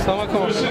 Ça va commencer.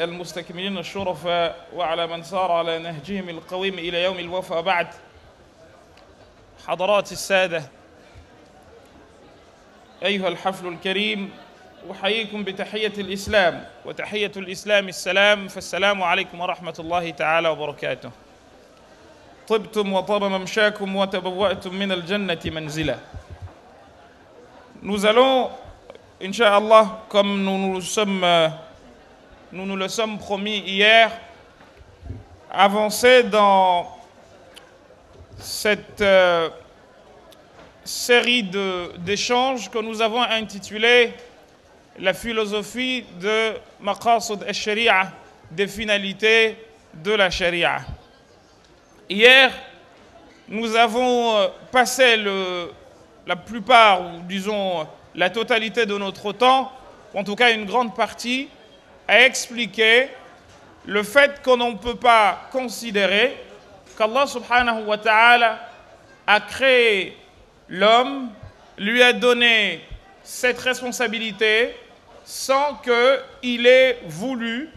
المستكملين الشرفاء وعلى من سار على نهجهم القويم إلى يوم الوفاء بعد. حضرات السادة، أيها الحفل الكريم، أحييكم بتحية الإسلام، وتحية الإسلام السلام، فالسلام عليكم ورحمة الله تعالى وبركاته. طبتم وطاب ممشاكم وتبوأتم من الجنة منزلا. Nous allons, Inch'Allah, comme nous nous le sommes promis hier, avancer dans cette série d'échanges que nous avons intitulée la philosophie de Maqasid al-Sharia, des finalités de la Sharia. Hier, nous avons passé la plupart, ou disons la totalité de notre temps, en tout cas une grande partie, à expliquer le fait qu'on ne peut pas considérer qu'Allah subhanahu wa ta'ala a créé l'homme, lui a donné cette responsabilité sans qu'il ait voulu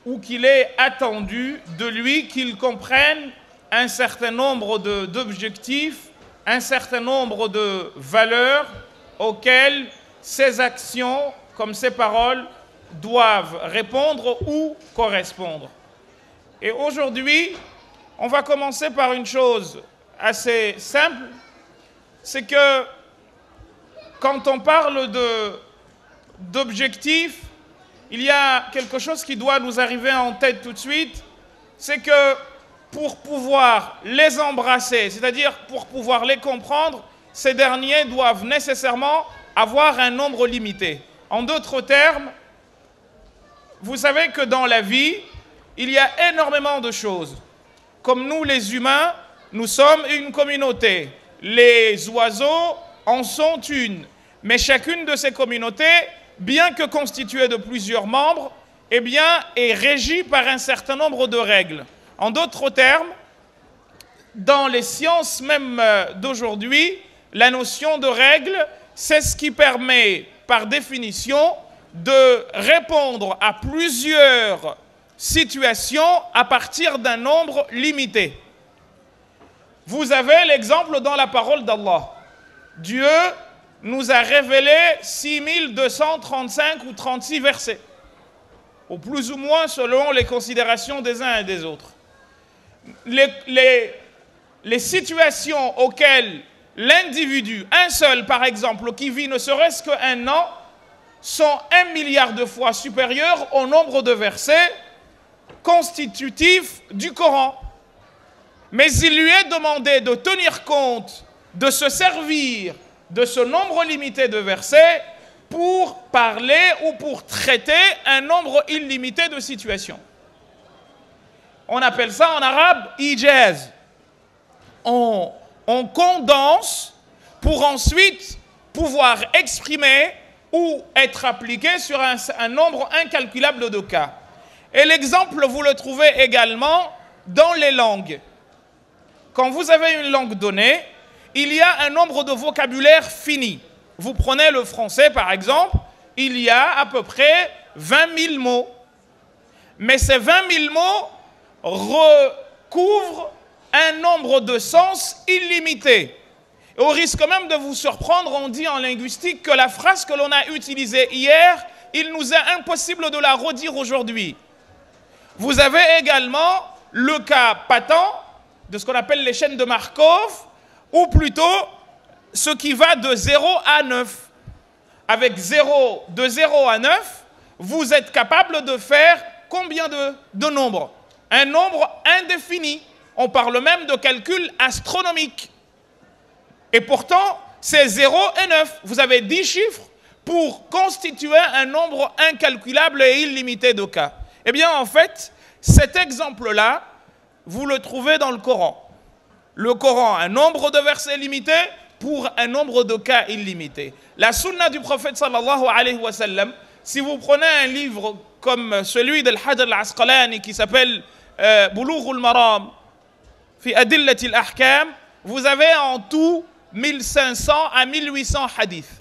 ou qu'il ait attendu de lui qu'il comprenne un certain nombre d'objectifs, un certain nombre de valeurs auxquelles ses actions, comme ses paroles, doivent répondre ou correspondre. Et aujourd'hui, on va commencer par une chose assez simple, c'est que quand on parle d'objectifs, il y a quelque chose qui doit nous arriver en tête tout de suite, c'est que pour pouvoir les embrasser, c'est-à-dire pour pouvoir les comprendre, ces derniers doivent nécessairement avoir un nombre limité. En d'autres termes, vous savez que dans la vie, il y a énormément de choses. Comme nous, les humains, nous sommes une communauté. Les oiseaux en sont une. Mais chacune de ces communautés, bien que constituée de plusieurs membres, eh bien, est régie par un certain nombre de règles. En d'autres termes, dans les sciences même d'aujourd'hui, la notion de règle, c'est ce qui permet, par définition, de répondre à plusieurs situations à partir d'un nombre limité. Vous avez l'exemple dans la parole d'Allah. Dieu nous a révélé 6235 ou 36 versets, ou plus ou moins selon les considérations des uns et des autres. Les situations auxquelles l'individu, un seul par exemple, qui vit ne serait-ce qu'un an, sont 1 milliard de fois supérieurs au nombre de versets constitutifs du Coran. Mais il lui est demandé de tenir compte, de se servir de ce nombre limité de versets pour parler ou pour traiter un nombre illimité de situations. On appelle ça en arabe « ijaz ». On condense pour ensuite pouvoir exprimer ou être appliqué sur un nombre incalculable de cas. Et l'exemple, vous le trouvez également dans les langues. Quand vous avez une langue donnée, il y a un nombre de vocabulaire fini. Vous prenez le français, par exemple, il y a à peu près 20 000 mots. Mais ces 20 000 mots recouvrent un nombre de sens illimité. Et au risque même de vous surprendre, on dit en linguistique que la phrase que l'on a utilisée hier, il nous est impossible de la redire aujourd'hui. Vous avez également le cas patent de ce qu'on appelle les chaînes de Markov, ou plutôt ce qui va de 0 à 9. Avec de 0 à 9, vous êtes capable de faire combien de nombres? Un nombre indéfini. On parle même de calcul astronomique. Et pourtant, c'est 0 et 9. Vous avez 10 chiffres pour constituer un nombre incalculable et illimité de cas. Eh bien, en fait, Cet exemple-là, vous le trouvez dans le Coran. Le Coran, un nombre de versets limité pour un nombre de cas illimité. La sunna du prophète sallallahu alayhi wa sallam, si vous prenez un livre comme celui d'Al-Hajar al-Asqalani qui s'appelle Bulugh al-Maram fi Adillati al-Ahkam, vous avez en tout 1500 à 1800 hadiths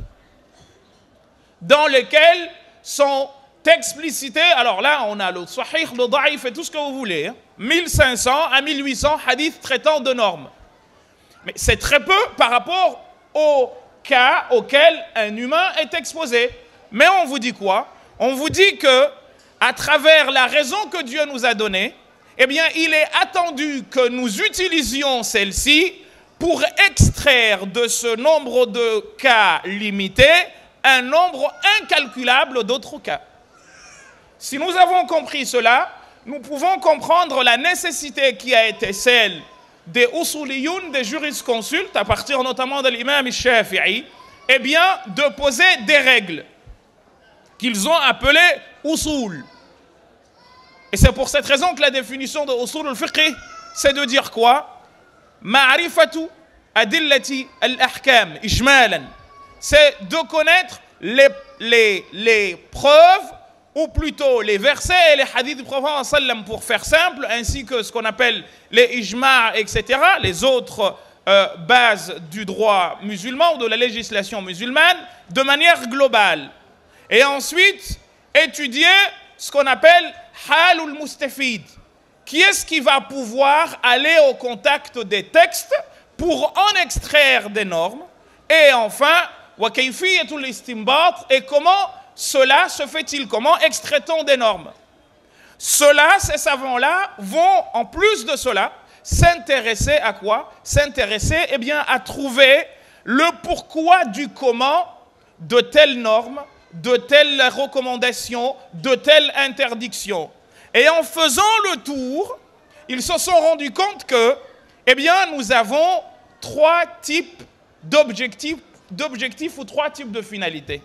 dans lesquels sont explicités, alors là on a le sahih, le da'if et tout ce que vous voulez, 1500 à 1800 hadiths traitant de normes. Mais c'est très peu par rapport au cas auquel un humain est exposé. Mais on vous dit quoi? On vous dit que à travers la raison que Dieu nous a donnée, eh bien il est attendu que nous utilisions celle-ci pour extraire de ce nombre de cas limités un nombre incalculable d'autres cas. Si nous avons compris cela, nous pouvons comprendre la nécessité qui a été celle des usuliyoun, des jurisconsultes, à partir notamment de l'imam Shafi'i, eh bien, de poser des règles qu'ils ont appelées usul. Et c'est pour cette raison que la définition de usul al-fiqh, c'est de dire quoi? Ma'rifatu adillati al-ahkam, ijmalan. C'est de connaître les preuves, ou plutôt les versets et les hadiths du prophète sallam pour faire simple, ainsi que ce qu'on appelle les ijma', etc., les autres bases du droit musulman ou de la législation musulmane, de manière globale. Et ensuite, étudier ce qu'on appelle halul mustafid. Qui est-ce qui va pouvoir aller au contact des textes pour en extraire des normes? Et enfin, wa kayfiyatul istinbat, et comment cela se fait-il? Comment extrait-on des normes? Cela, ces savants-là vont, en plus de cela, s'intéresser à quoi? S'intéresser, eh bien, à trouver le pourquoi du comment de telles normes, de telles recommandations, de telles interdictions. Et en faisant le tour, ils se sont rendus compte que, eh bien, nous avons trois types d'objectifs ou trois types de finalités.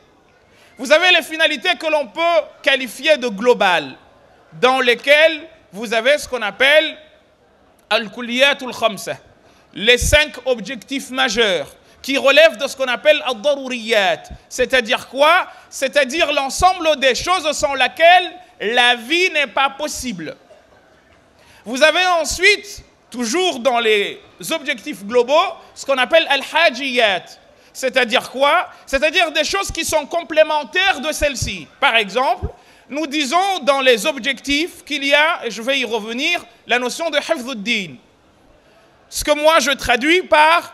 Vous avez les finalités que l'on peut qualifier de globales, dans lesquelles vous avez ce qu'on appelle al-kulliyatul khamsa, les 5 objectifs majeurs, qui relèvent de ce qu'on appelle ad-daruriyat. C'est-à-dire quoi? C'est-à-dire l'ensemble des choses sans lesquelles la vie n'est pas possible. Vous avez ensuite, toujours dans les objectifs globaux, ce qu'on appelle al-hajiyat. C'est-à-dire quoi? C'est-à-dire des choses qui sont complémentaires de celles-ci. Par exemple, nous disons dans les objectifs qu'il y a, et je vais y revenir, la notion de hifdhuddin. Ce que moi je traduis par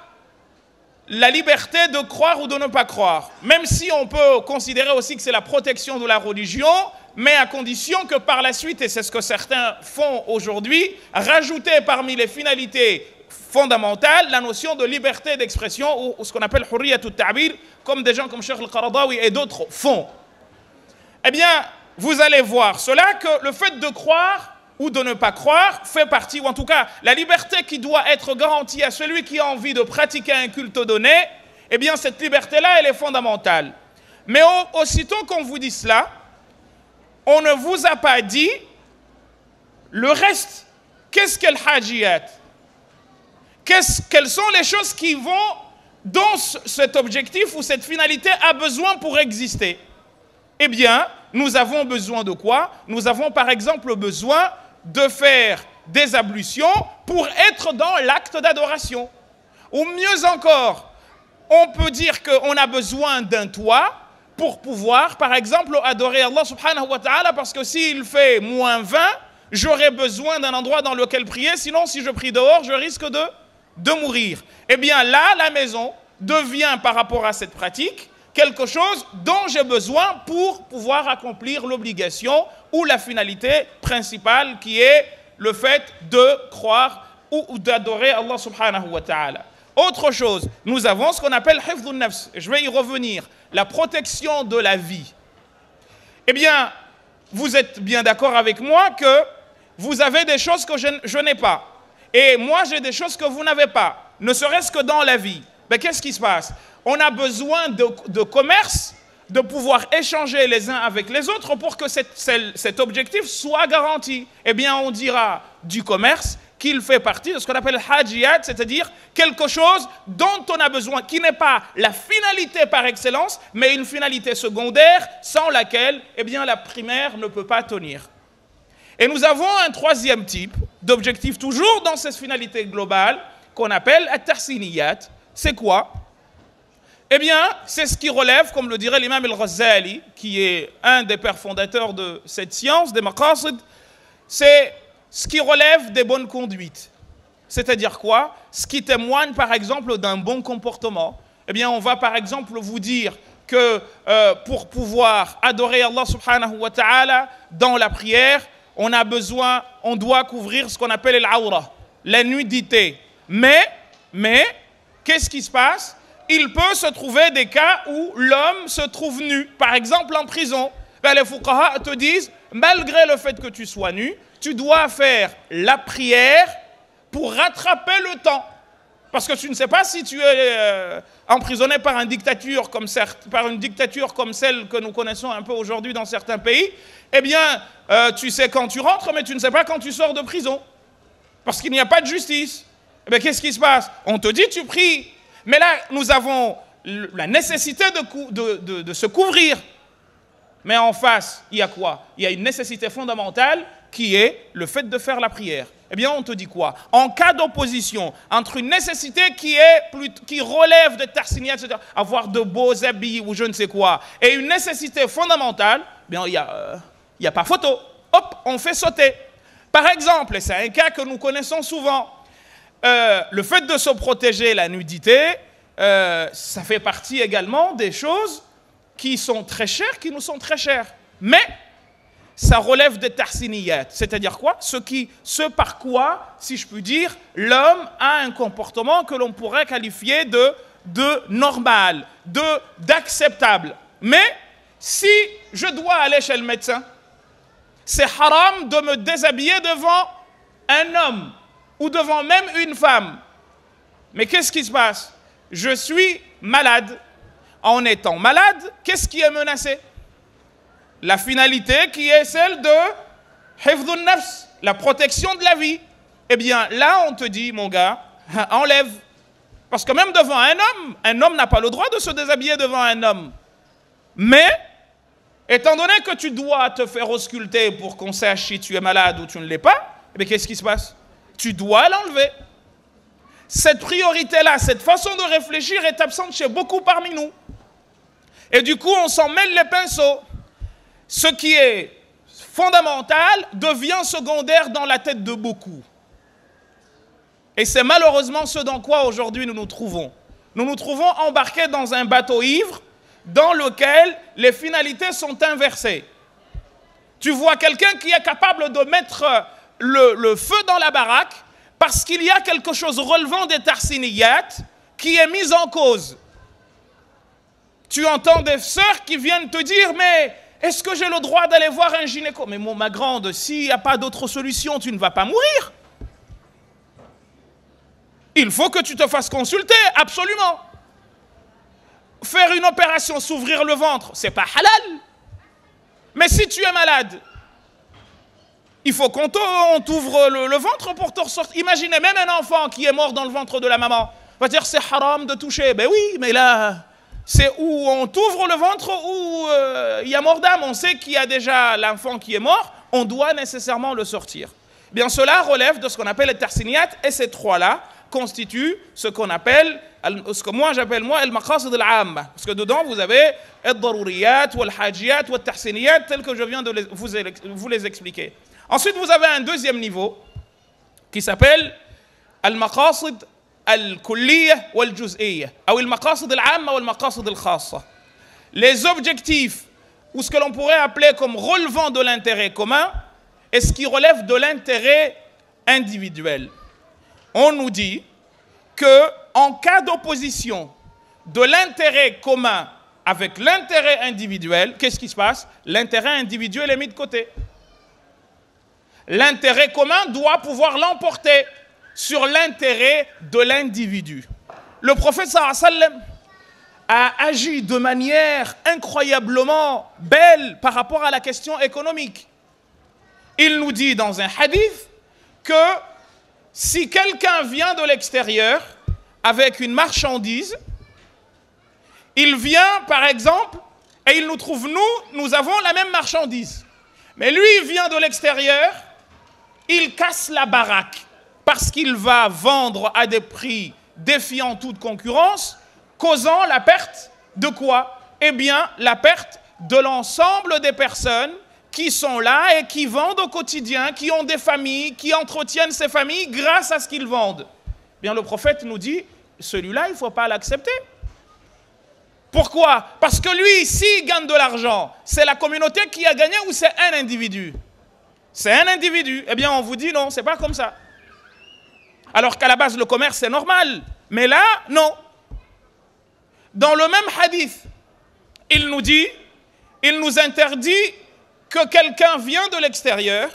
la liberté de croire ou de ne pas croire. Même si on peut considérer aussi que c'est la protection de la religion, mais à condition que par la suite, et c'est ce que certains font aujourd'hui, rajouter parmi les finalités fondamentale, la notion de liberté d'expression ou ce qu'on appelle hurriyat at-ta'bir, comme des gens comme Cheikh al-Qaradawi et d'autres font. Eh bien, vous allez voir cela que le fait de croire ou de ne pas croire fait partie, ou en tout cas la liberté qui doit être garantie à celui qui a envie de pratiquer un culte donné, eh bien cette liberté-là, elle est fondamentale. Mais aussitôt qu'on vous dit cela, on ne vous a pas dit le reste. Qu'est-ce qu'elle hajiyat? Quelles sont les choses qui vont dont cet objectif ou cette finalité a besoin pour exister? Eh bien, nous avons besoin de quoi? Nous avons par exemple besoin de faire des ablutions pour être dans l'acte d'adoration. Ou mieux encore, on peut dire qu'on a besoin d'un toit pour pouvoir, par exemple, adorer Allah subhanahu wa ta'ala, parce que s'il fait -20, j'aurai besoin d'un endroit dans lequel prier, sinon si je prie dehors, je risque de mourir. Eh bien là, la maison devient par rapport à cette pratique quelque chose dont j'ai besoin pour pouvoir accomplir l'obligation ou la finalité principale qui est le fait de croire ou d'adorer Allah subhanahu wa ta'ala. Autre chose, nous avons ce qu'on appelle hifdhun nafs, je vais y revenir, la protection de la vie. Eh bien, vous êtes bien d'accord avec moi que vous avez des choses que je n'ai pas. Et moi, j'ai des choses que vous n'avez pas, ne serait-ce que dans la vie. Mais qu'est-ce qui se passe? On a besoin de commerce, de pouvoir échanger les uns avec les autres pour que cet objectif soit garanti. Eh bien, on dira du commerce qu'il fait partie de ce qu'on appelle hajiyat, c'est-à-dire quelque chose dont on a besoin, qui n'est pas la finalité par excellence, mais une finalité secondaire sans laquelle, eh bien, la primaire ne peut pas tenir. Et nous avons un troisième type d'objectif, toujours dans cette finalité globale, qu'on appelle at-tahsiniyat. C'est quoi? Eh bien, c'est ce qui relève, comme le dirait l'imam al-Ghazali, qui est un des pères fondateurs de cette science, des maqasid, c'est ce qui relève des bonnes conduites. C'est-à-dire quoi? Ce qui témoigne, par exemple, d'un bon comportement. Eh bien, on va, par exemple, vous dire que pour pouvoir adorer Allah subhanahu wa ta'ala dans la prière, on doit couvrir ce qu'on appelle l'awra, la nudité. Mais, qu'est-ce qui se passe? Il peut se trouver des cas où l'homme se trouve nu. Par exemple, en prison, les fuqaha te disent, malgré le fait que tu sois nu, tu dois faire la prière pour rattraper le temps. Parce que tu ne sais pas si tu es emprisonné par une dictature comme celle que nous connaissons un peu aujourd'hui dans certains pays. Eh bien, tu sais quand tu rentres, mais tu ne sais pas quand tu sors de prison. Parce qu'il n'y a pas de justice. Eh bien, qu'est-ce qui se passe? On te dit, tu pries. Mais là, nous avons la nécessité de se couvrir. Mais en face, il y a quoi? Il y a une nécessité fondamentale qui est le fait de faire la prière. Eh bien, on te dit quoi? En cas d'opposition entre une nécessité qui relève de tahsiniyat, c'est-à-dire avoir de beaux habits ou je ne sais quoi, et une nécessité fondamentale, eh bien, il n'y a pas photo. Hop, on fait sauter. Par exemple, et c'est un cas que nous connaissons souvent, le fait de se protéger la nudité, ça fait partie également des choses qui sont très chères, qui nous sont très chères. Mais ça relève des tahsiniyat, c'est-à-dire quoi? Ce par quoi, si je puis dire, l'homme a un comportement que l'on pourrait qualifier de normal, d'acceptable. Mais si je dois aller chez le médecin, c'est haram de me déshabiller devant un homme ou devant même une femme. Mais qu'est-ce qui se passe? Je suis malade. En étant malade, qu'est-ce qui est menacé? La finalité qui est celle de hifdhun nafs, la protection de la vie. Eh bien, là, on te dit, mon gars, enlève. Parce que même devant un homme n'a pas le droit de se déshabiller devant un homme. Mais, étant donné que tu dois te faire ausculter pour qu'on sache si tu es malade ou tu ne l'es pas, eh bien, qu'est-ce qui se passe? Tu dois l'enlever. Cette priorité-là, cette façon de réfléchir est absente chez beaucoup parmi nous. Et du coup, on s'en mêle les pinceaux. Ce qui est fondamental devient secondaire dans la tête de beaucoup. Et c'est malheureusement ce dans quoi aujourd'hui nous nous trouvons. Nous nous trouvons embarqués dans un bateau ivre dans lequel les finalités sont inversées. Tu vois quelqu'un qui est capable de mettre le feu dans la baraque parce qu'il y a quelque chose relevant des tahsiniyat qui est mis en cause. Tu entends des sœurs qui viennent te dire, mais est-ce que j'ai le droit d'aller voir un gynéco? Mais ma grande, s'il n'y a pas d'autre solution, tu ne vas pas mourir. Il faut que tu te fasses consulter, absolument. Faire une opération, s'ouvrir le ventre, c'est pas halal. Mais si tu es malade, il faut qu'on t'ouvre le ventre pour te ressortir. Imaginez même un enfant qui est mort dans le ventre de la maman. On va dire c'est haram de toucher. Ben oui, mais là, c'est où on t'ouvre le ventre où il y a mort d'âme. On sait qu'il y a déjà l'enfant qui est mort, on doit nécessairement le sortir. Bien, cela relève de ce qu'on appelle les tahsiniyat, et ces trois-là constituent ce qu'on appelle, ce que moi j'appelle le maqasid al-amma. Parce que dedans, vous avez al-daruriyat, al-hajiyat, al-tahsiniyat, tels que je viens de vous les expliquer. Ensuite, vous avez un deuxième niveau qui s'appelle al-maqasid al-kulliyya wal-juz'iyya, ou al-maqasid al-amma ou al-maqasid al-khassa. Les objectifs, ou ce que l'on pourrait appeler comme relevant de l'intérêt commun, et ce qui relève de l'intérêt individuel. On nous dit qu'en cas d'opposition de l'intérêt commun avec l'intérêt individuel, qu'est-ce qui se passe? L'intérêt individuel est mis de côté. L'intérêt commun doit pouvoir l'emporter sur l'intérêt de l'individu. Le prophète sallallahu alayhi wa sallam a agi de manière incroyablement belle par rapport à la question économique. Il nous dit dans un hadith que si quelqu'un vient de l'extérieur avec une marchandise, il vient par exemple et il nous trouve, nous avons la même marchandise. Mais lui, il vient de l'extérieur, il casse la baraque parce qu'il va vendre à des prix défiant toute concurrence, causant la perte de quoi? Eh bien, la perte de l'ensemble des personnes qui sont là et qui vendent au quotidien, qui ont des familles, qui entretiennent ces familles grâce à ce qu'ils vendent. Eh bien, le prophète nous dit, celui-là, il ne faut pas l'accepter. Pourquoi? Parce que lui, s'il gagne de l'argent, c'est la communauté qui a gagné ou c'est un individu? C'est un individu. Eh bien, on vous dit non, c'est pas comme ça. Alors qu'à la base, le commerce, c'est normal. Mais là, non. Dans le même hadith, il nous interdit que quelqu'un vient de l'extérieur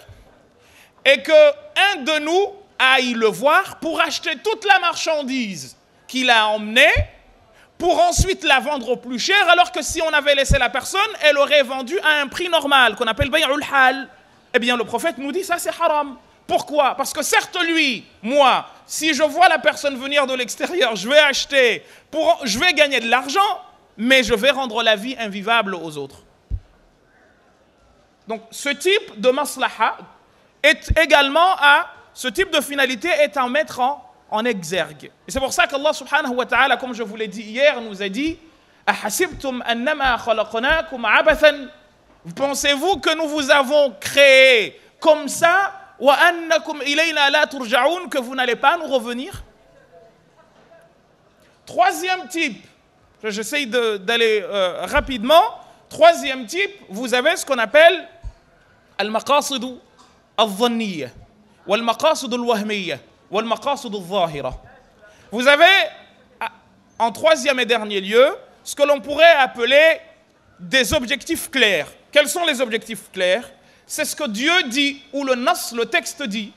et qu'un de nous aille le voir pour acheter toute la marchandise qu'il a emmenée pour ensuite la vendre au plus cher, alors que si on avait laissé la personne, elle aurait vendu à un prix normal, qu'on appelle bay'ul hal. Eh bien, le prophète nous dit, ça c'est haram. Pourquoi? Parce que certes, lui, moi, si je vois la personne venir de l'extérieur, je vais acheter, je vais gagner de l'argent, mais je vais rendre la vie invivable aux autres. Donc, ce type de maslaha est également ce type de finalité est à mettre en exergue. Et c'est pour ça qu'Allah subhanahu wa ta'ala, comme je vous l'ai dit hier, nous a dit Ahasibtum annama khalaqnakum abathan. Pensez-vous que nous vous avons créé comme ça, wa annakum ilayna la turja'un, que vous n'allez pas nous revenir? Troisième type, j'essaye d'aller rapidement. Troisième type, vous avez ce qu'on appelle al-maqasid al-dhanniyya wal-maqasid al-wahmiyya wal-maqasid al-zahira. Vous avez, en troisième et dernier lieu, ce que l'on pourrait appeler des objectifs clairs. Quels sont les objectifs clairs? C'est ce que Dieu dit, ou le nas, le texte dit.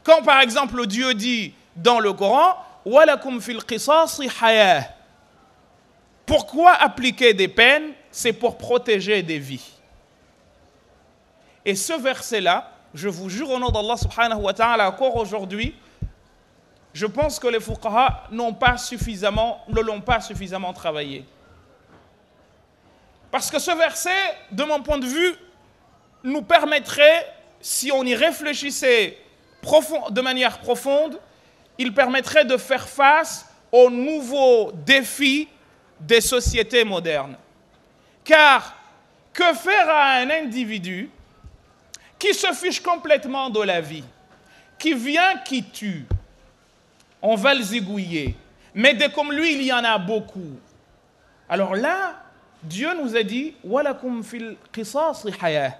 Quand par exemple Dieu dit dans le Coran « Walakum fil qisasi hayah ». Pourquoi appliquer des peines? C'est pour protéger des vies. Et ce verset-là, je vous jure au nom d'Allah subhanahu wa ta'ala, encore aujourd'hui, je pense que les fuqaha ne l'ont pas suffisamment travaillé. Parce que ce verset, de mon point de vue, nous permettrait, si on y réfléchissait de manière profonde, il permettrait de faire face aux nouveaux défis des sociétés modernes. Car, que faire à un individu qui se fiche complètement de la vie, qui vient, qui tue? On va le zigouiller. Mais dès comme lui, il y en a beaucoup. Alors là, Dieu nous a dit « Walakum fil qisasi hayah ».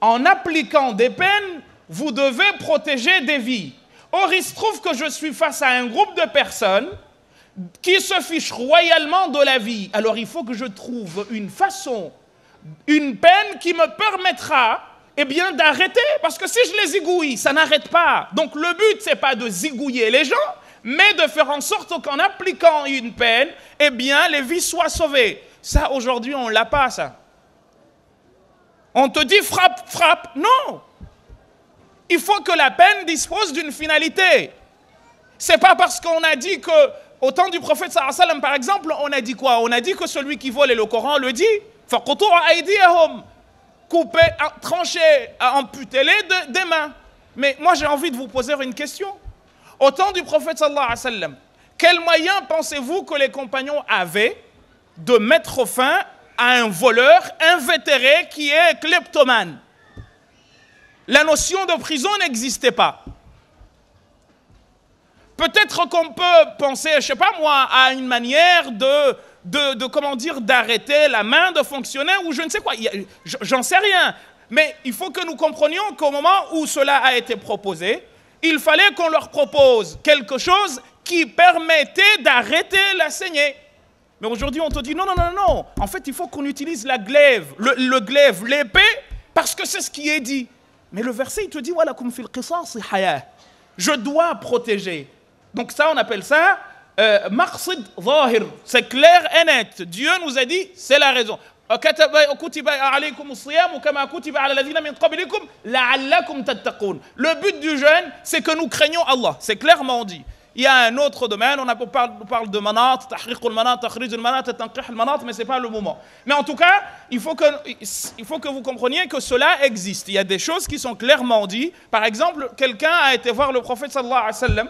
En appliquant des peines, vous devez protéger des vies. Or, il se trouve que je suis face à un groupe de personnes qui se fichent royalement de la vie. Alors, il faut que je trouve une façon, une peine qui me permettra d'arrêter. Parce que si je les zigouille, ça n'arrête pas. Donc, le but, ce n'est pas de zigouiller les gens, mais de faire en sorte qu'en appliquant une peine, les vies soient sauvées. Ça, aujourd'hui, on ne l'a pas, ça. On te dit frappe, frappe. Non. Il faut que la peine dispose d'une finalité. Ce n'est pas parce qu'on a dit que, au temps du prophète sallallahu alayhi wa sallam, par exemple, on a dit quoi? On a dit que celui qui vole, et le Coran le dit, couper, trancher, amputer-les des mains. Mais moi, j'ai envie de vous poser une question. Au temps du prophète sallallahu alayhi wa sallam, quels moyens pensez-vous que les compagnons avaient de mettre fin à un voleur invétéré qui est kleptomane? La notion de prison n'existait pas. Peut-être qu'on peut penser, je ne sais pas moi, à une manière d'arrêter la main de fonctionner ou je ne sais quoi. J'en sais rien. Mais il faut que nous comprenions qu'au moment où cela a été proposé, il fallait qu'on leur propose quelque chose qui permettait d'arrêter la saignée. Mais aujourd'hui, on te dit non, non, non, non. En fait, il faut qu'on utilise la glaive, le glaive, l'épée, parce que c'est ce qui est dit. Mais le verset, il te dit, voilà, comme fil qisas hayah. Je dois protéger. Donc ça, on appelle ça maqsid zahir, c'est clair et net. Dieu nous a dit, c'est la raison. Le but du jeûne, c'est que nous craignons Allah. C'est clairement dit. Il y a un autre domaine, on parle de manat, tahriq al-manat, takhrij al-manat, tanqih al-manat, mais ce n'est pas le moment. Mais en tout cas, il faut que vous compreniez que cela existe. Il y a des choses qui sont clairement dites. Par exemple, quelqu'un a été voir le prophète sallallahu alayhi wa sallam,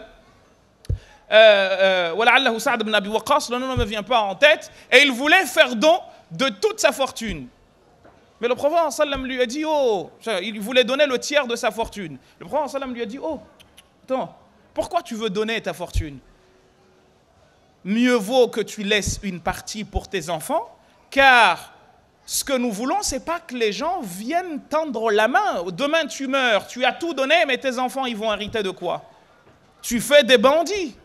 Sa'd ibn Abi Waqqas, le nom ne me vient pas en tête, et il voulait faire don de toute sa fortune. Mais le prophète sallam lui a dit, oh, il voulait donner le tiers de sa fortune. Le prophète sallam lui a dit, oh, attends, pourquoi tu veux donner ta fortune? Mieux vaut que tu laisses une partie pour tes enfants, car ce que nous voulons, c'est pas que les gens viennent tendre la main. Demain tu meurs, tu as tout donné, mais tes enfants, ils vont hériter de quoi? Tu fais des bandits.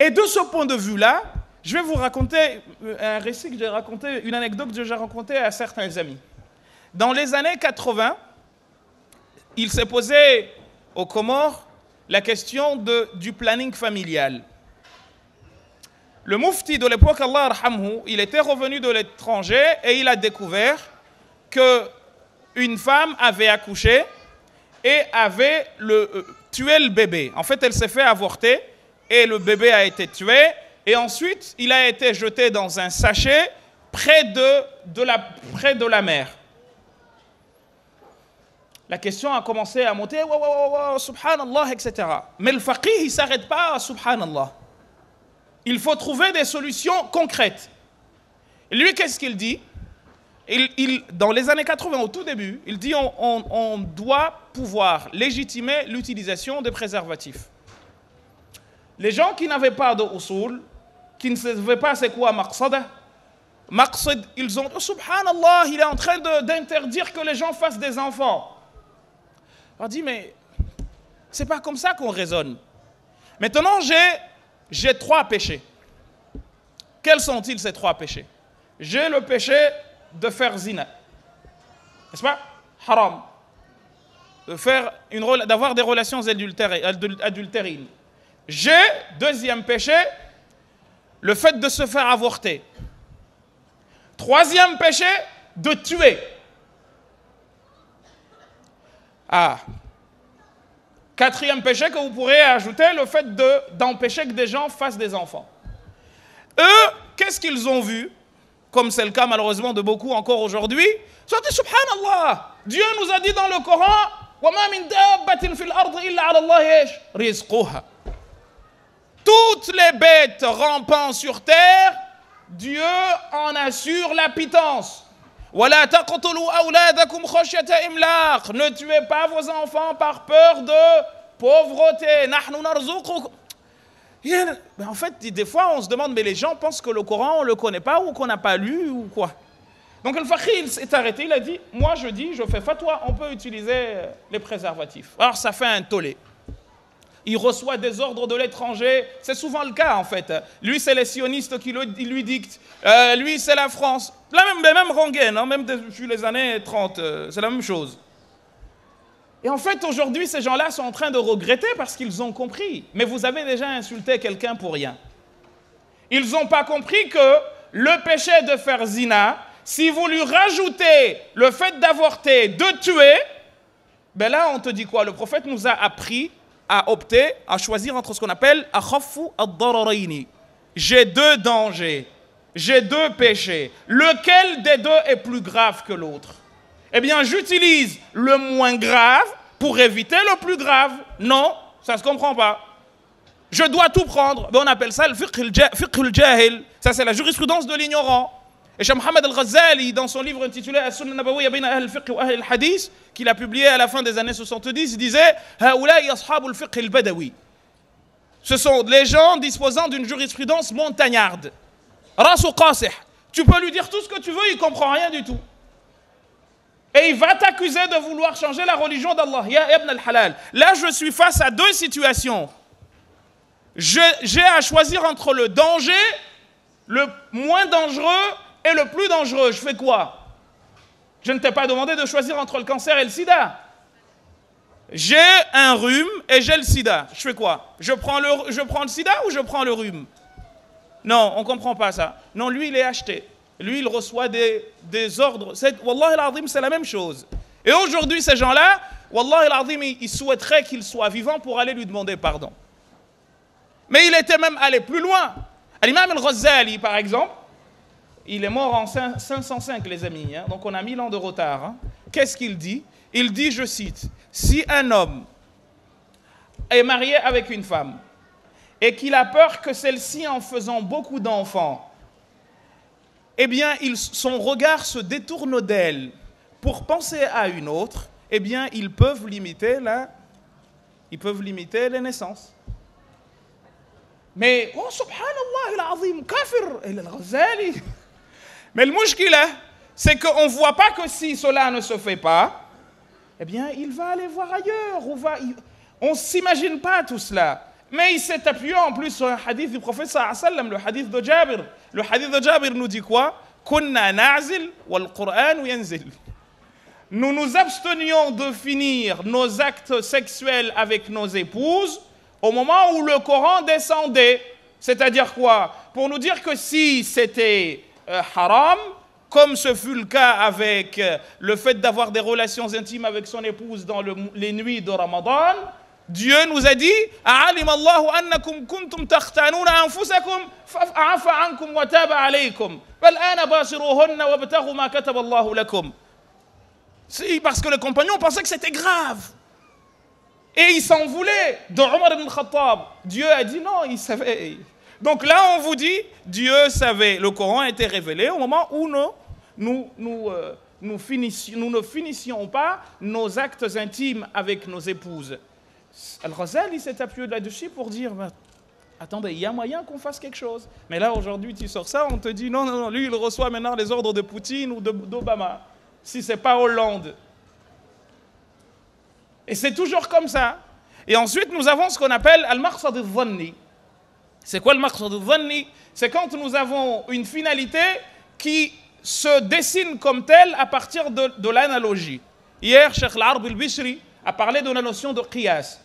Et de ce point de vue-là, je vais vous raconter un récit que j'ai raconté, une anecdote que j'ai racontée à certains amis. Dans les années 80, il s'est posé aux Comores la question du planning familial. Le mufti de l'époque, Allah arhamhu, il était revenu de l'étranger et il a découvert qu'une femme avait accouché et avait tué le bébé. En fait, elle s'est fait avorter et le bébé a été tué. Et ensuite, il a été jeté dans un sachet près de la mer. La question a commencé à monter, subhanallah, etc. Mais le faqih, il ne s'arrête pas à subhanallah. Il faut trouver des solutions concrètes. Et lui, qu'est-ce qu'il dit? Dans les années 80, au tout début, il dit on doit pouvoir légitimer l'utilisation des préservatifs. Les gens qui n'avaient pas de usul, qui ne savaient pas c'est quoi maqsad, ils ont dit, oh, subhanallah, il est en train d'interdire que les gens fassent des enfants. On dit, mais c'est pas comme ça qu'on raisonne. Maintenant, j'ai 3 péchés. Quels sont-ils ces 3 péchés? J'ai le péché de faire zina. N'est-ce pas? Haram. D'avoir des relations adultérines. J'ai, deuxième péché, le fait de se faire avorter. Troisième péché, de tuer. Quatrième péché que vous pourrez ajouter, le fait d'empêcher que des gens fassent des enfants. Eux, qu'est-ce qu'ils ont vu? Comme c'est le cas malheureusement de beaucoup encore aujourd'hui. Ils ont dit, subhanallah, Dieu nous a dit dans le Coran, وَمَا مِن دَابَّةٍ فِي الْأَرْضِ إِلَّا عَلَى اللَّهِ رِزْقُهَا. Toutes les bêtes rampant sur terre, Dieu en assure la pitance. وَلَا تَقْتُلُوا أَوْلَادَكُمْ خَشْيَةَ إِمْلَاقٍ. Ne tuez pas vos enfants par peur de pauvreté. نَحْنُ نَرْزُقُكُمْ. En fait, des fois, on se demande, mais les gens pensent que le Coran, on ne le connaît pas ou qu'on n'a pas lu ou quoi. Donc le faqih, il s'est arrêté, il a dit, moi je fais fatwa, on peut utiliser les préservatifs. Alors ça fait un tollé. Il reçoit des ordres de l'étranger, c'est souvent le cas en fait. Lui c'est les sionistes qui lui dictent, lui c'est la France. Même rengaine, hein, même depuis les années 30, c'est la même chose. Et en fait aujourd'hui ces gens-là sont en train de regretter parce qu'ils ont compris. Mais vous avez déjà insulté quelqu'un pour rien. Ils n'ont pas compris que le péché de faire zina, si vous lui rajoutez le fait d'avorter, de tuer, ben là on te dit quoi? Le prophète nous a appris à opter, à choisir entre ce qu'on appelle akhaffu ad-dararaini. J'ai 2 dangers, j'ai 2 péchés. Lequel des 2 est plus grave que l'autre? Eh bien, j'utilise le moins grave pour éviter le plus grave. Non, ça ne se comprend pas. Je dois tout prendre. Ben, on appelle ça le fiqh al-jahil. Ça, c'est la jurisprudence de l'ignorant. Et Cheikh Mohammed al-Ghazali, dans son livre intitulé As-Sunnah Nabawiyya bayna Ahl al-Fiqh wa Ahl al-Hadith, qu'il a publié à la fin des années 70, il disait Haoula'i ashabu al-fiqh al-badawi. Ce sont les gens disposant d'une jurisprudence montagnarde. Rasu qasih. Tu peux lui dire tout ce que tu veux, il ne comprend rien du tout. Et il va t'accuser de vouloir changer la religion d'Allah. Ya ibn al-halal. Là, je suis face à 2 situations. J'ai à choisir entre le danger, le moins dangereux, et le plus dangereux. Je fais quoi? Je ne t'ai pas demandé de choisir entre le cancer et le sida. J'ai un rhume et j'ai le sida. Je fais quoi? Je prends le sida ou je prends le rhume? Non, on ne comprend pas ça. Non, lui, il est acheté. Lui, il reçoit des ordres. Wallah al-Azim, c'est la même chose. Et aujourd'hui, ces gens-là, Wallah al-Azim, ils souhaiteraient qu'il soit vivant pour aller lui demander pardon. Mais il était même allé plus loin. L'imam al-Ghazali, par exemple, il est mort en 505, les amis. Hein, donc on a 1000 ans de retard. Hein. Qu'est-ce qu'il dit? Il dit, je cite, si un homme est marié avec une femme et qu'il a peur que celle-ci, en faisant beaucoup d'enfants, eh bien, son regard se détourne d'elle pour penser à une autre, eh bien, ils peuvent limiter les naissances. Mais, oh, subhanallah, al-azim, kafir, al-Ghazali. Mais le mouchkila, c'est qu'on ne voit pas que si cela ne se fait pas, eh bien, il va aller voir ailleurs. On ne s'imagine pas tout cela. Mais il s'est appuyé en plus sur un hadith du prophète sallallahu alayhi wa sallam, le hadith de Jabir. Le hadith de Jabir nous dit quoi? Kunna na'zil wal Qur'an yanzil. Nous nous abstenions de finir nos actes sexuels avec nos épouses au moment où le Coran descendait. C'est-à-dire quoi? Pour nous dire que si c'était haram, comme ce fut le cas avec le fait d'avoir des relations intimes avec son épouse dans les nuits de Ramadan, Dieu nous a dit A'alim Allahu annakum kuntum takhtanuna anfusakum fa'afa ankum wa taba alaykum wal ana bashiruhunna wabtaghu ma kataba Allahu lakum. C'est parce que les compagnons pensaient que c'était grave. Et ils s'en voulaient de Omar ibn Khattab. Dieu a dit non, il savait. Donc là, on vous dit, Dieu savait. Le Coran a été révélé au moment où nous ne finissions pas nos actes intimes avec nos épouses. Al-Ghazali s'est appuyé là-dessus pour dire, attendez, il y a moyen qu'on fasse quelque chose. Mais là, aujourd'hui, tu sors ça, on te dit, non, lui, il reçoit maintenant les ordres de Poutine ou d'Obama. Si ce n'est pas Hollande. Et c'est toujours comme ça. Et ensuite, nous avons ce qu'on appelle al-maqsad al-dhanni. C'est quoi le maqsad al-dhanni? C'est quand nous avons une finalité qui se dessine comme telle à partir de l'analogie. Hier, Cheikh al-Arb al-Bishri a parlé de la notion de qiyas.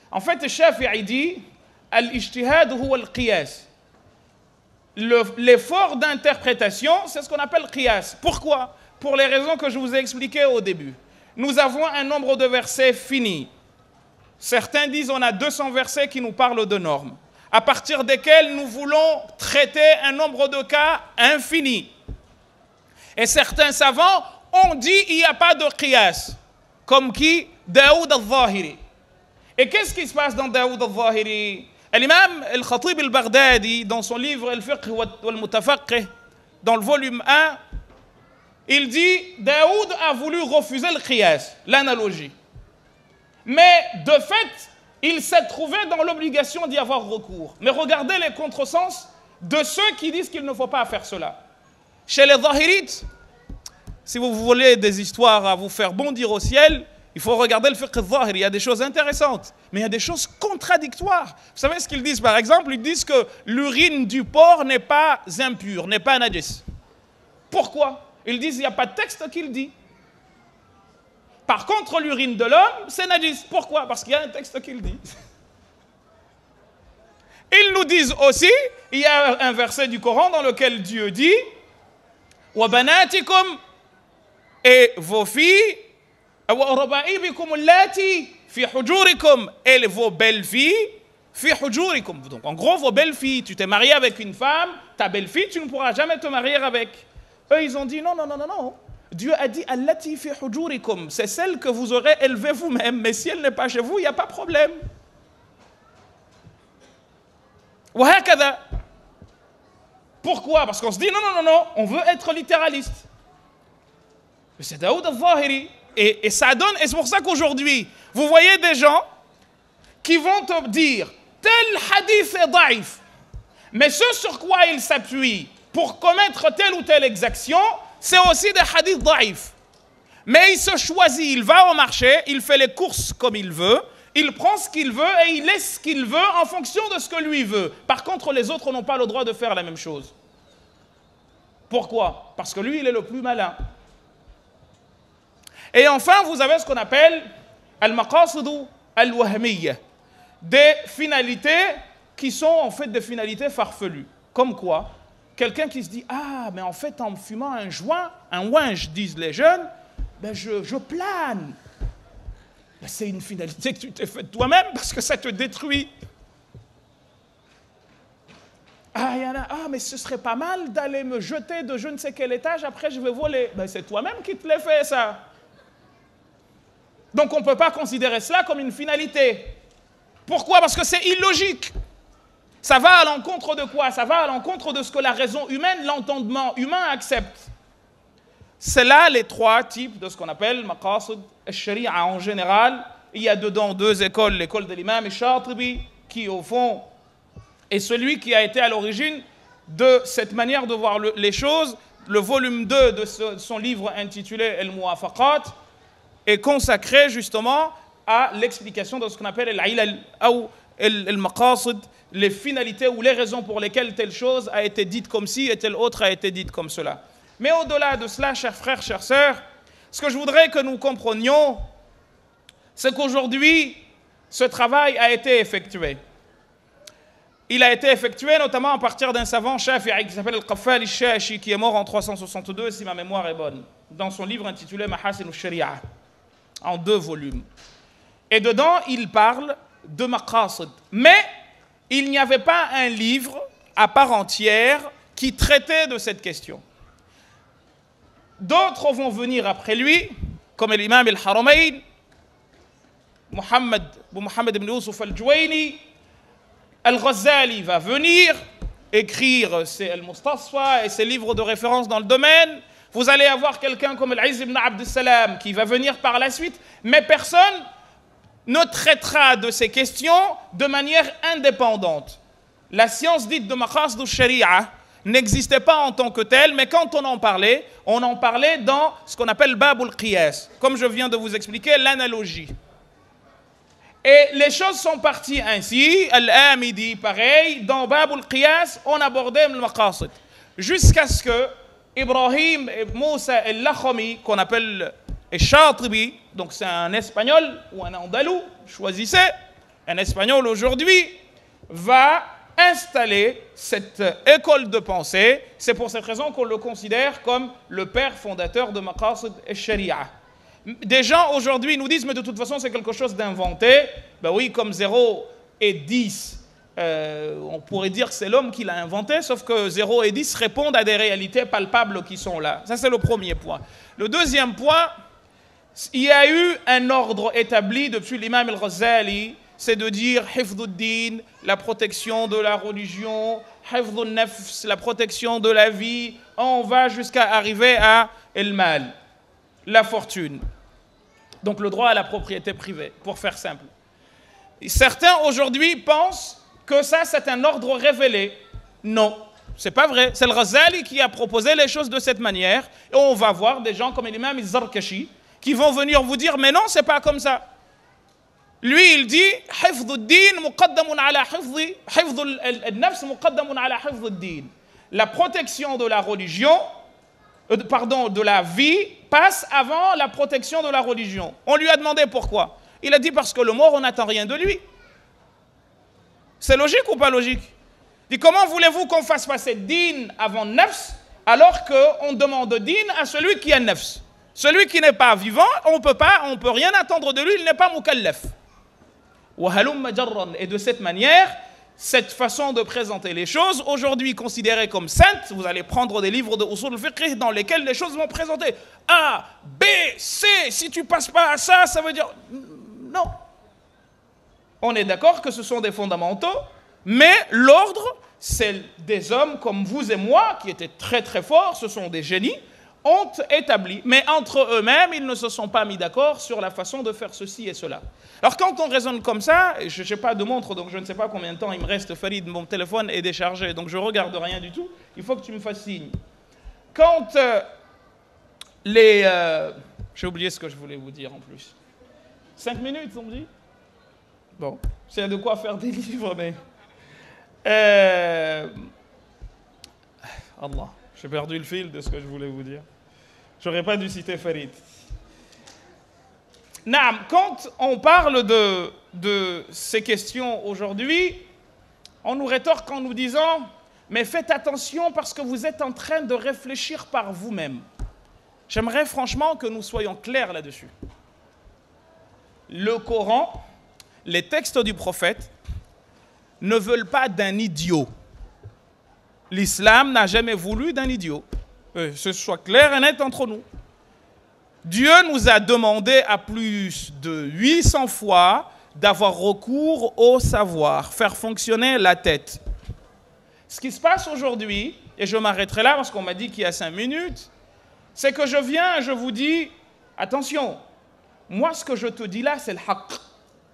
En fait, Shafi'i dit al-ijtihad huwa al-qiyas. L'effort d'interprétation, c'est ce qu'on appelle qiyas. Pourquoi? Pour les raisons que je vous ai expliquées au début. Nous avons un nombre de versets fini. Certains disent qu'on a 200 versets qui nous parlent de normes, à partir desquels nous voulons traiter un nombre de cas infini. Et certains savants ont dit qu'il n'y a pas de qiyas, comme qui? Daoud al-Zahiri. Et qu'est-ce qui se passe dans Daoud al-Zahiri? L'imam al-Khatib al-Baghdadi, dans son livre Al-Fiqh wal-Mutafaqih, dans le volume 1, il dit, Daoud a voulu refuser le qiyas, l'analogie. Mais de fait, il s'est trouvé dans l'obligation d'y avoir recours. Mais regardez les contresens de ceux qui disent qu'il ne faut pas faire cela. Chez les Zahirites, si vous voulez des histoires à vous faire bondir au ciel, il faut regarder le fiqh al-Zahiri. Il y a des choses intéressantes, mais il y a des choses contradictoires. Vous savez ce qu'ils disent par exemple? Ils disent que l'urine du porc n'est pas impure, n'est pas najis. Pourquoi? Ils disent qu'il n'y a pas de texte qui le dit. Par contre, l'urine de l'homme, c'est najis. Pourquoi? Parce qu'il y a un texte qui le dit. Ils nous disent aussi, il y a un verset du Coran dans lequel Dieu dit wa banatikum, et vos filles, wa raba'ibikum allati fi hujurikum, et vos belles filles fi hujurikum. Donc en gros, vos belles filles, tu t'es marié avec une femme, ta belle fille, tu ne pourras jamais te marier avec. Eux, ils ont dit non. Dieu a dit allati fi hujurikum, c'est celle que vous aurez élevée vous-même, mais si elle n'est pas chez vous, il n'y a pas de problème. Wa hakada. Pourquoi? Parce qu'on se dit non, on veut être littéraliste. Mais c'est Daoud al-Zahiri. Et ça donne, et c'est pour ça qu'aujourd'hui, vous voyez des gens qui vont te dire tel hadith est daïf, mais ce sur quoi il s'appuie pour commettre telle ou telle exaction, c'est aussi des hadiths daïf. Mais il se choisit, il va au marché, il fait les courses comme il veut, il prend ce qu'il veut et il laisse ce qu'il veut en fonction de ce que lui veut. Par contre, les autres n'ont pas le droit de faire la même chose. Pourquoi? Parce que lui, il est le plus malin. Et enfin, vous avez ce qu'on appelle al-maqasidu al-wahmiyya, des finalités qui sont en fait des finalités farfelues. Comme quoi, quelqu'un qui se dit « Ah, mais en fait, en fumant un ouinge, disent les jeunes, ben je plane. » Ben c'est une finalité que tu t'es faite toi-même parce que ça te détruit. Ah, mais ce serait pas mal d'aller me jeter de je ne sais quel étage, après je vais voler. Ben c'est toi-même qui te l'as fait, ça. Donc on ne peut pas considérer cela comme une finalité. Pourquoi? Parce que c'est illogique. Ça va à l'encontre de quoi? Ça va à l'encontre de ce que la raison humaine, l'entendement humain accepte. C'est là les trois types de ce qu'on appelle maqasid al-sharia en général. Il y a dedans deux écoles, l'école de l'imam Shatibi, qui au fond est celui qui a été à l'origine de cette manière de voir les choses. Le volume 2 de son livre intitulé Al-Muwafaqat est consacré justement à l'explication de ce qu'on appelle al-ilal ou al-maqasid, les finalités ou les raisons pour lesquelles telle chose a été dite comme ci et telle autre a été dite comme cela. Mais au-delà de cela, chers frères, chères sœurs, ce que je voudrais que nous comprenions, c'est qu'aujourd'hui, ce travail a été effectué. Il a été effectué notamment à partir d'un savant shafi'i qui s'appelle Al-Qaffal al-Shashi, qui est mort en 362, si ma mémoire est bonne, dans son livre intitulé Mahasin al-Sharia, en 2 volumes. Et dedans, il parle de maqasid. Mais il n'y avait pas un livre à part entière qui traitait de cette question. D'autres vont venir après lui, comme l'imam al-Haramayn, Muhammad ibn Yusuf al-Juwayni. Al-Ghazali va venir écrire ses Al-Mustasfa et ses livres de référence dans le domaine. Vous allez avoir quelqu'un comme Al-Izz ibn Abd Salam qui va venir par la suite, mais personne ne traitera de ces questions de manière indépendante. La science dite de maqasid al-sharia n'existait pas en tant que telle, mais quand on en parlait dans ce qu'on appelle bab al-qiyas, comme je viens de vous expliquer, l'analogie. Et les choses sont parties ainsi. Al-Amidi, pareil, dans bab al-qiyas, on abordait le maqasid. Jusqu'à ce que Ibrahim ibn Moussa al-Lakhami, qu'on appelle al-Shatibi, donc c'est un espagnol ou un andalou, choisissez, un espagnol aujourd'hui, va installer cette école de pensée. C'est pour cette raison qu'on le considère comme le père fondateur de maqasid al-sharia. Des gens aujourd'hui nous disent mais de toute façon c'est quelque chose d'inventé. Ben oui, comme 0 et 10, on pourrait dire que c'est l'homme qui l'a inventé, sauf que 0 et 10 répondent à des réalités palpables qui sont là. Ça c'est le premier point. Le deuxième point, il y a eu un ordre établi depuis l'imam al-Ghazali, c'est de dire hifdud-din, la protection de la religion, hifdun-nafs, la protection de la vie. On va jusqu'à arriver à el-mal, la fortune. Donc le droit à la propriété privée, pour faire simple. Certains aujourd'hui pensent que ça c'est un ordre révélé. Non, c'est pas vrai. C'est le Ghazali qui a proposé les choses de cette manière. Et on va voir des gens comme l'imam al-Zarkashi qui vont venir vous dire mais non, c'est pas comme ça. Lui il dit hifdud-din muqaddamun ala hifdun-nafs muqaddamun ala hifdud-din. La protection de la religion, de la vie passe avant la protection de la religion. On lui a demandé pourquoi. Il a dit parce que le mort, on n'attend rien de lui. C'est logique ou pas logique? Il dit comment voulez-vous qu'on fasse passer din avant nafs alors qu'on demande din à celui qui est nafs? Celui qui n'est pas vivant, on peut rien attendre de lui, il n'est pas mukallaf. Et de cette manière, cette façon de présenter les choses, aujourd'hui considérée comme sainte, vous allez prendre des livres de usul al-fiqh dans lesquels les choses vont présenter A, B, C, si tu passes pas à ça, ça veut dire... Non. On est d'accord que ce sont des fondamentaux, mais l'ordre, c'est des hommes comme vous et moi, qui étaient très très forts, ce sont des génies, ont établi, mais entre eux-mêmes, ils ne se sont pas mis d'accord sur la façon de faire ceci et cela. Alors quand on raisonne comme ça, je n'ai pas de montre, donc je ne sais pas combien de temps il me reste, Farid, mon téléphone est déchargé, donc je ne regarde rien du tout, il faut que tu me fasses signe. Quand j'ai oublié ce que je voulais vous dire en plus. 5 minutes, on me dit? Bon, c'est de quoi faire des livres, mais... Allah, j'ai perdu le fil de ce que je voulais vous dire. J'aurais pas dû citer Farid. Naam, quand on parle de ces questions aujourd'hui, on nous rétorque en nous disant mais faites attention parce que vous êtes en train de réfléchir par vous-même. J'aimerais franchement que nous soyons clairs là-dessus. Le Coran, les textes du prophète ne veulent pas d'un idiot. L'islam n'a jamais voulu d'un idiot. Que ce soit clair et net entre nous. Dieu nous a demandé à plus de 800 fois d'avoir recours au savoir, faire fonctionner la tête. Ce qui se passe aujourd'hui, et je m'arrêterai là parce qu'on m'a dit qu'il y a 5 minutes, c'est que je viens et je vous dis, attention, moi ce que je te dis là, c'est le haqq,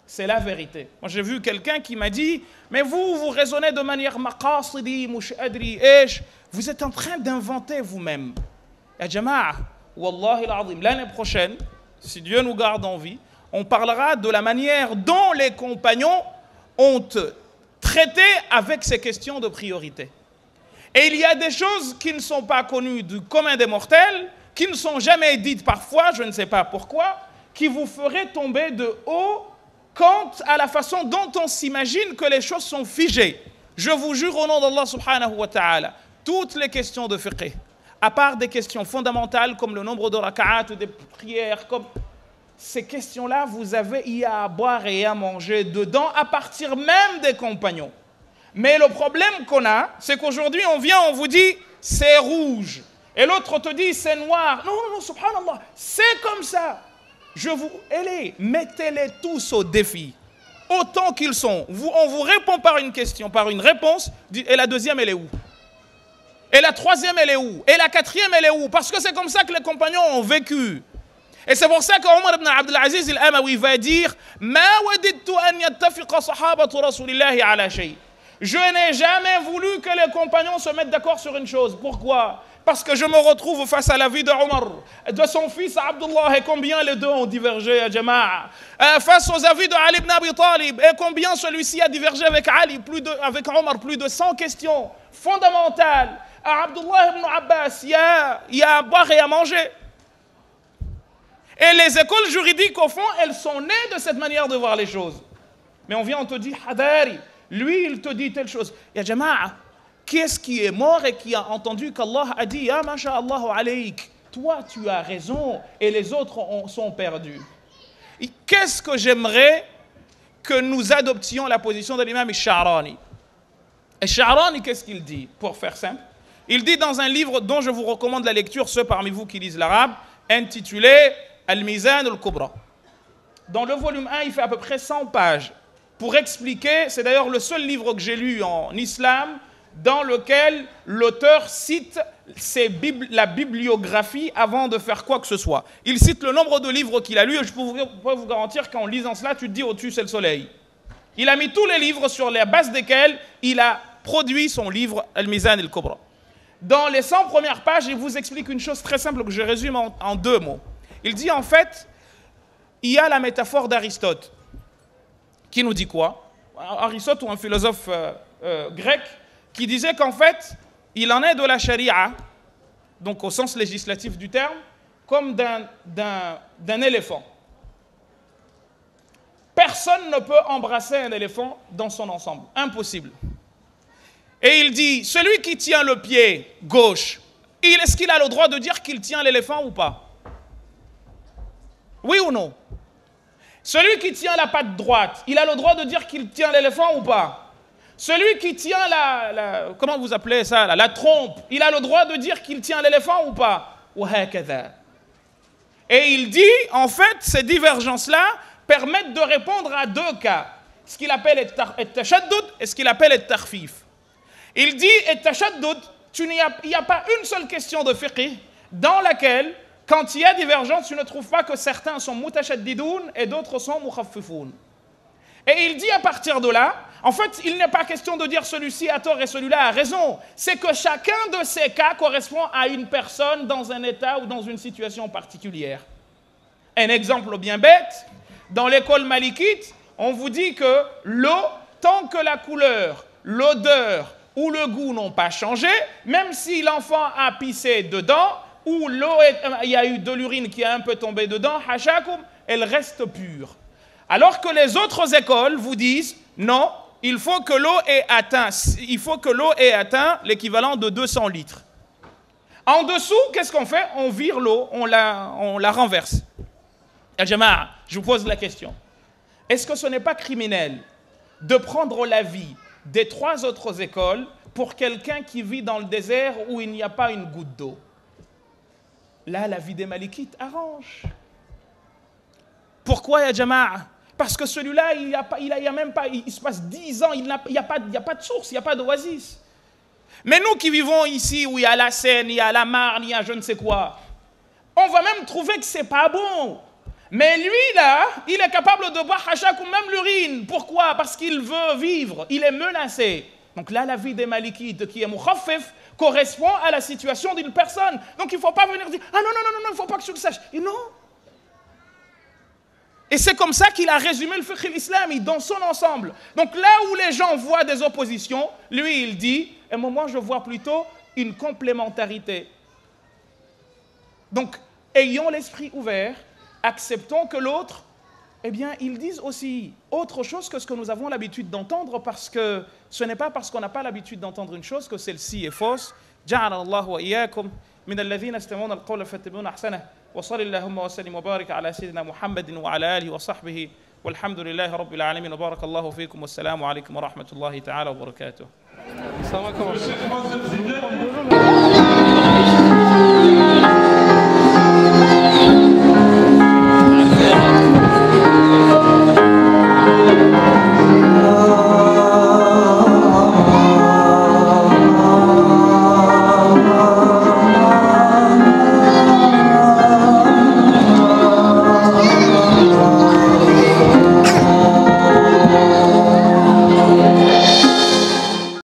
c'est la vérité. Moi j'ai vu quelqu'un qui m'a dit, mais vous raisonnez de manière maqasidi, mushadri, vous êtes en train d'inventer vous-même. Ya jama'a, wallahi l'azim, l'année prochaine, si Dieu nous garde en vie, on parlera de la manière dont les compagnons ont traité avec ces questions de priorité. Et il y a des choses qui ne sont pas connues du commun des mortels, qui ne sont jamais dites parfois, je ne sais pas pourquoi, qui vous feraient tomber de haut quant à la façon dont on s'imagine que les choses sont figées. Je vous jure au nom d'Allah subhanahu wa ta'ala, toutes les questions de fiqh, à part des questions fondamentales comme le nombre de raka'at ou des prières, comme ces questions-là, vous avez y à boire et à manger dedans à partir même des compagnons. Mais le problème qu'on a, c'est qu'aujourd'hui, on vient, on vous dit, c'est rouge. Et l'autre te dit, c'est noir. Non, non, non, subhanallah, c'est comme ça. Mettez-les tous au défi. Autant qu'ils sont. On vous répond par une question, par une réponse, et la deuxième, elle est où? Et la troisième, elle est où? Et la quatrième, elle est où? Parce que c'est comme ça que les compagnons ont vécu. Et c'est pour ça qu'Omar ibn Abdul Aziz al-Amawi va dire Ma wadidtu an yattafiqa sahabatu rasulillahi ala shay. Je n'ai jamais voulu que les compagnons se mettent d'accord sur une chose. Pourquoi? Parce que je me retrouve face à la vie de Omar, de son fils Abdullah, et combien les deux ont divergé, Jama'a. Face aux avis de Ali ibn Abi Talib, et combien celui-ci a divergé avec Ali, avec Omar, plus de 100 questions fondamentales. À Abdullah ibn Abbas, il y a à boire et à manger. Et les écoles juridiques, au fond, elles sont nées de cette manière de voir les choses. Mais on vient, on te dit, Hadari, lui, il te dit telle chose. Ya Jama'a, qui est-ce qui est mort et qui a entendu qu'Allah a dit, Ya masha'Allahu alayk, toi tu as raison et les autres sont perdus. Qu'est-ce que j'aimerais que nous adoptions la position de l'imam Al-Sha'rani? Al-Sha'rani, qu'est-ce qu'il dit? Pour faire simple, il dit dans un livre dont je vous recommande la lecture, ceux parmi vous qui lisent l'arabe, intitulé Al-Mizan al-Kubra. Dans le volume 1, il fait à peu près 100 pages pour expliquer, c'est d'ailleurs le seul livre que j'ai lu en islam dans lequel l'auteur cite la bibliographie avant de faire quoi que ce soit. Il cite le nombre de livres qu'il a lus et je peux vous garantir qu'en lisant cela, tu te dis au-dessus c'est le soleil. Il a mis tous les livres sur la base desquels il a produit son livre Al-Mizan al-Kubra. Dans les 100 premières pages, il vous explique une chose très simple que je résume en 2 mots. Il dit en fait, il y a la métaphore d'Aristote qui nous dit quoi? Aristote ou un philosophe grec qui disait qu'en fait, il en est de la charia, donc au sens législatif du terme, comme d'un éléphant. Personne ne peut embrasser un éléphant dans son ensemble. Impossible. Et il dit, celui qui tient le pied gauche, est-ce qu'il a le droit de dire qu'il tient l'éléphant ou pas? Oui ou non? Celui qui tient la patte droite, il a le droit de dire qu'il tient l'éléphant ou pas? Celui qui tient comment vous appelez ça, la trompe, il a le droit de dire qu'il tient l'éléphant ou pas? Et il dit, en fait, ces divergences-là permettent de répondre à 2 cas. Ce qu'il appelle el-tashaddud et ce qu'il appelle el-tarfif. Il dit, el-tashaddud, il n'y a pas une seule question de fiqh dans laquelle, quand il y a divergence, tu ne trouves pas que certains sont mutashaddidoun et d'autres sont mukhafifoun. Et il dit à partir de là, en fait, il n'est pas question de dire celui-ci a tort et celui-là a raison. C'est que chacun de ces cas correspond à une personne dans un état ou dans une situation particulière. Un exemple bien bête, dans l'école malikite, on vous dit que l'eau, tant que la couleur, l'odeur ou le goût n'ont pas changé, même si l'enfant a pissé dedans, ou il y a eu de l'urine qui a un peu tombé dedans, hashakum, elle reste pure. Alors que les autres écoles vous disent, non, il faut que l'eau ait atteint l'équivalent de 200 litres. En dessous, qu'est-ce qu'on fait? On vire l'eau, on la renverse. Ya Jama'a, je vous pose la question. Est-ce que ce n'est pas criminel de prendre l'avis des 3 autres écoles pour quelqu'un qui vit dans le désert où il n'y a pas une goutte d'eau? Là, l'avis des Malikites arrange. Pourquoi, ya Jama'a? Parce que celui-là, il se passe 10 ans, il n'y a pas de source, il n'y a pas d'oasis. Mais nous qui vivons ici, où il y a la Seine, il y a la Marne, il y a je ne sais quoi, on va même trouver que ce n'est pas bon. Mais lui, là, il est capable de boire hachak ou même l'urine. Pourquoi? Parce qu'il veut vivre, il est menacé. Donc là, la vie des Malikites, qui est mukhaffif, correspond à la situation d'une personne. Donc il ne faut pas venir dire « Ah non, il ne faut pas que tu le saches. » Et non. Et c'est comme ça qu'il a résumé le fiqh islamique dans son ensemble. Donc là où les gens voient des oppositions, lui il dit, et moi je vois plutôt une complémentarité. Donc ayons l'esprit ouvert, acceptons que l'autre, eh bien ils disent aussi autre chose que ce que nous avons l'habitude d'entendre, parce que ce n'est pas parce qu'on n'a pas l'habitude d'entendre une chose que celle-ci est fausse. Ja'ala Allahu wa iyyakum min alladhina yastami'una al-qawla fayattabi'una ahsanah. وصلى اللهم وسلم وبارك على سيدنا محمد وعلى آله وصحبه والحمد لله رب العالمين وبارك الله فيكم والسلام عليكم ورحمة الله تعالى وبركاته.